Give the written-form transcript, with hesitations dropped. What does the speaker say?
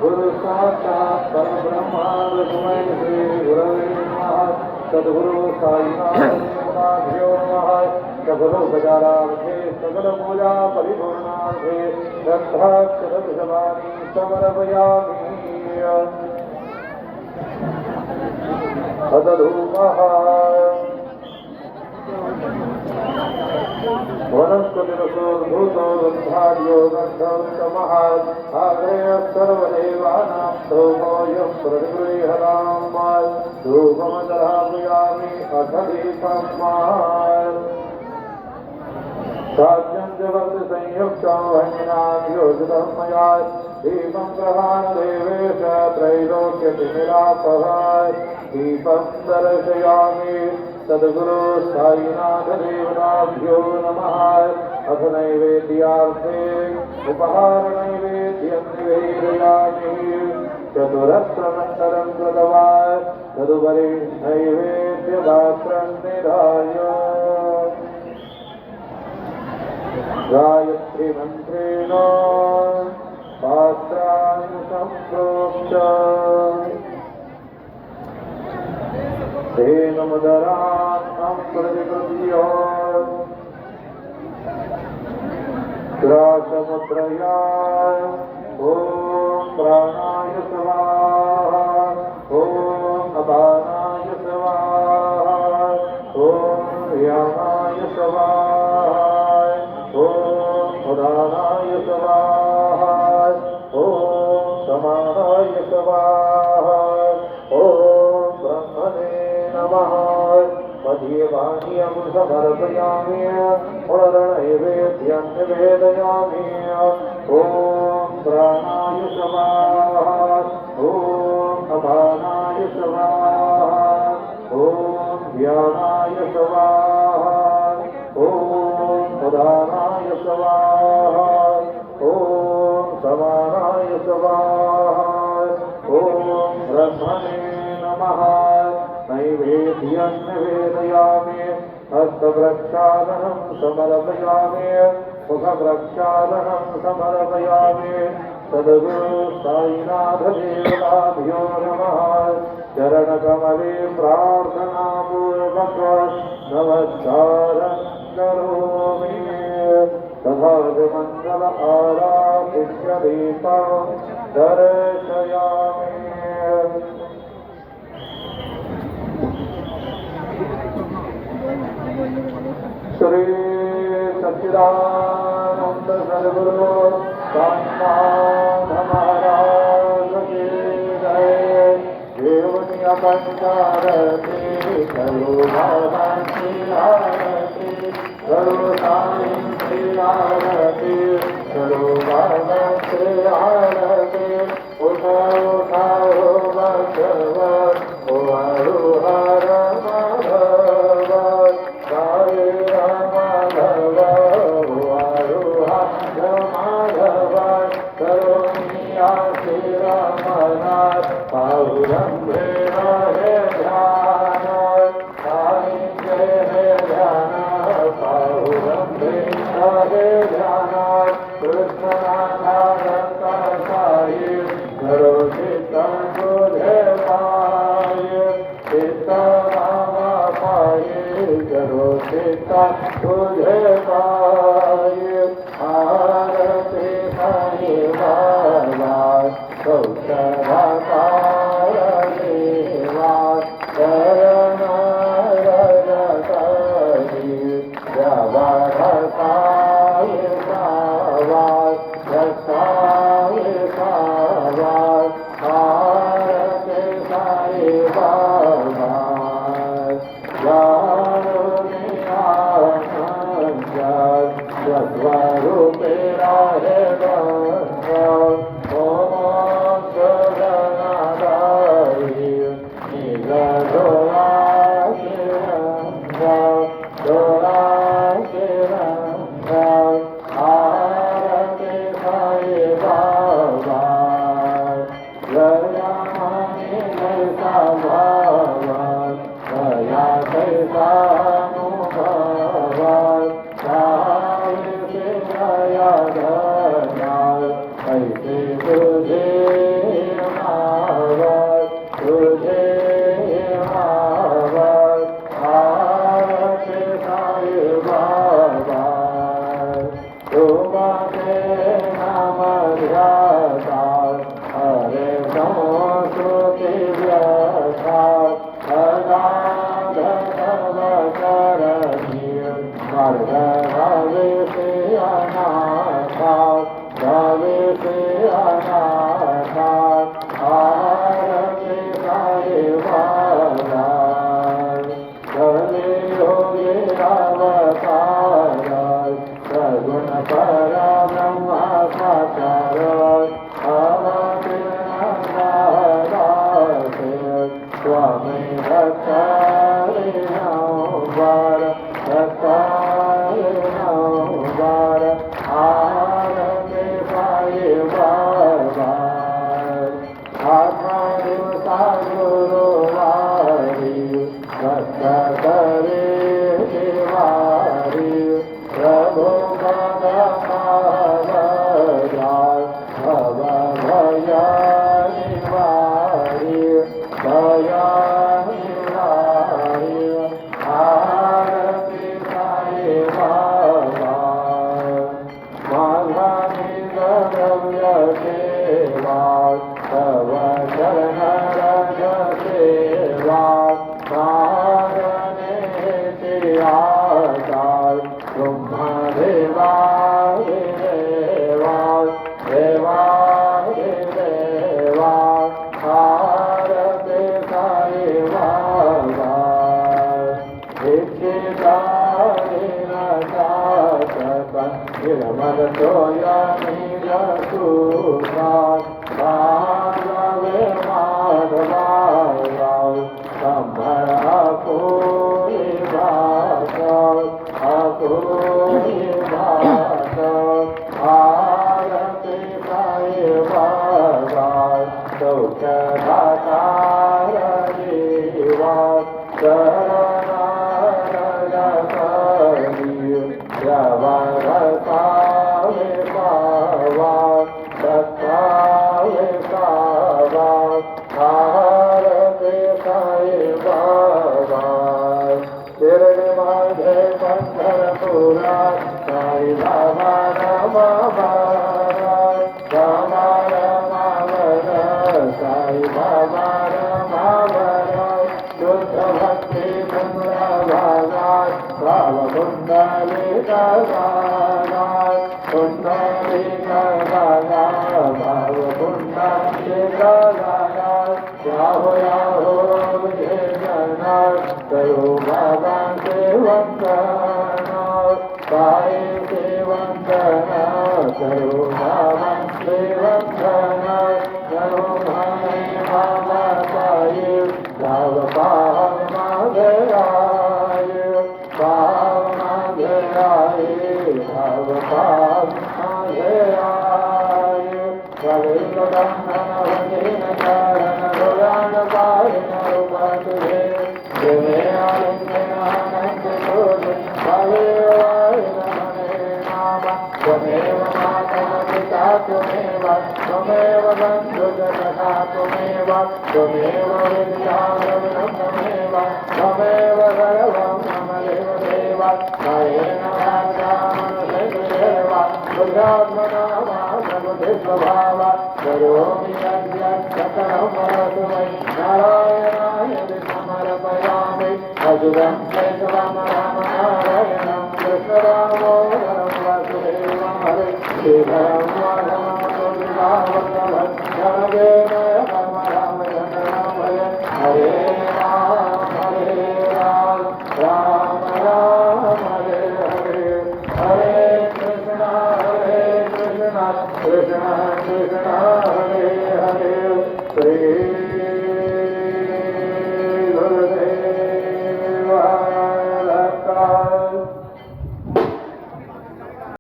गुरु साक्षात् परब्रह्म तस्मै श्री गुरवे नमः। सद्गुरु साईनाथाभ्यो नमः। सगुरु गजाराधे सकल पूजा परिपूर्णाधे रक्षाक्षरभुजवाणी समर्पयामि। अदधूमः वनस्पतिरसोद्भूतो गन्धोत्तमः आग्रेय सर्वदेवानां सोमोऽयं प्रतिगृह्णां धूपमदरामयामि अथ दीपं साध्यं जगत् संयुक्तं वह्निनां योजितं मया दीपं प्रधानदेवेश त्रैलोक्यतिमिरापः दीपं दर्शयामि। सद्गुरु साईनाथदेवताभ्यो नमः। अथ नैवेद्यार्थे उपहारनैवेद्यं निवेदयामि। चतुरस्रमन्तरं कृतवान् तदुपरि नैवेद्यपात्रं निधाय गायत्रीमन्त्रेण पात्राणि सम्प्रोक्ष्य तेन मुदरान् प्रतिगृह्य ग्रासमुद्रया ॐ प्राणाय स्वाहा ॐ अपानाय स्वाहा ॐ व्यानाय स्वाहा ॐ उदानाय स्वाहा ॐ समानाय स्वाहा ॐ ब्रह्मणे नमः। मध्यवाण्यं समर्पयामि पुनर्नैवेद्यं निवेदयामि। ॐ प्राणाय स्वाहा ॐ अपानाय स्वाहा ॐ व्यानाय स्वाहा ॐ उदानाय स्वाहा ॐ समानाय स्वाहा ॐ ब्रह्मणे नमः। नैवेद्यं निवेदयामि हस्तप्रक्षालनं समर्पयामि मुखप्रक्षालनं समर्पयामि। सद्गुरु साईनाथदेवताभ्यो नमः। चरणकमले प्रार्थनापूर्वक नमस्कारं करोमि। तथा मङ्गल आराधित्य दीपं दर्शयामि। श्री सच्चिदानंद सद्गुरु साईनाथ महाराज की जय। देवनी पंचारती करो भगवती आरती करो साईं की आरती करो भगवती आरती। उठाओ उठाओ भगवत ओ हर माधव हरे माधव माधव करोमिया श्री रमनाथ पाहुरं हे ध्यान साहित्य हे ध्यान पाहुरं हे ध्यान कृष्णनाथ साई करो चित्तं तुझे पाय चित्तं पाए करो चित्तं तुझे पाए। आरती हरि बाबा कौशला देवा शरण रजती जवाहर साई बाबा ते नाम ध्यातात हरे संस्कृती व्यथात अगाध सर्व करणी मार्ग भाविषे अनाथात भाविषे अनाथात आरती साईबाबाय कलियुगी अवतार सगुण परब्रह्म साकार अवतीर्ण दासे स्वामी भक्ताय नवबार भक्ताय नवबार आरती साईबाबाय आत्मा दिवसा गुरुवारी भक्त करे दिवारी प्रभु पद पावजाय भव भया निवारी भया निवारी आरती साई बाबाय माघानी द्रव्य सेवा तव चरण रज सेवा मारणे आचार ब्रह्मदेवा देवा देवा देवा आरती साई बाबाय दीक्षिताधीन शासक निर्मल सोयमी जसुनाथ भागवे माधवाराव संभर अपुरी भाषक अपुरी भाषक आरती साई बाबाय सौख्यदातार जीवा शरणरजकरी जवरसावे पावा दत्तावे पावा आरती साई बाबाय शिरडी माझे पंढरपुरा साई बाबा रमाबाराय रमार मावर साई बाबा रमावराय शुद्ध भक्ती चंद्रभागाय भाव कुंडली गगानाय कुंडली गगानाय भाव कुंडली गगानाय याहो याहो मुझे जनाय करो बाबा से वंदना साई से वंदना करो बाबा से वंदना करो भाई बाबा साई भाव पाव मागे आए भाव मागे आए भाव पाव मागे आए कलियुग बंधन भजन चरण गुरान पारिन रूपतुरे देवे आलिंगन आनंद जोरे भले वारिन मने नाम त्वमेव माता पिता त्वमेव त्वमेव बन्धु सखा त्वमेव त्वमेव विद्या द्रविणं त्वमेव त्वमेव सर्वं मम देव देव कायेन वाचा मनसेन्द्रियेण बुद्ध्यात्मना वा प्रकृतिस्वभाव करोमि यद्यत् सकलं परस्मै नारायणाय समर्पयामि अजुतं केशवं रामनारायणं कृष्णदामोदरं वासुदेवं हरे श्रीधरं माधवं तुलसीदासं जनदेव राम राम हरे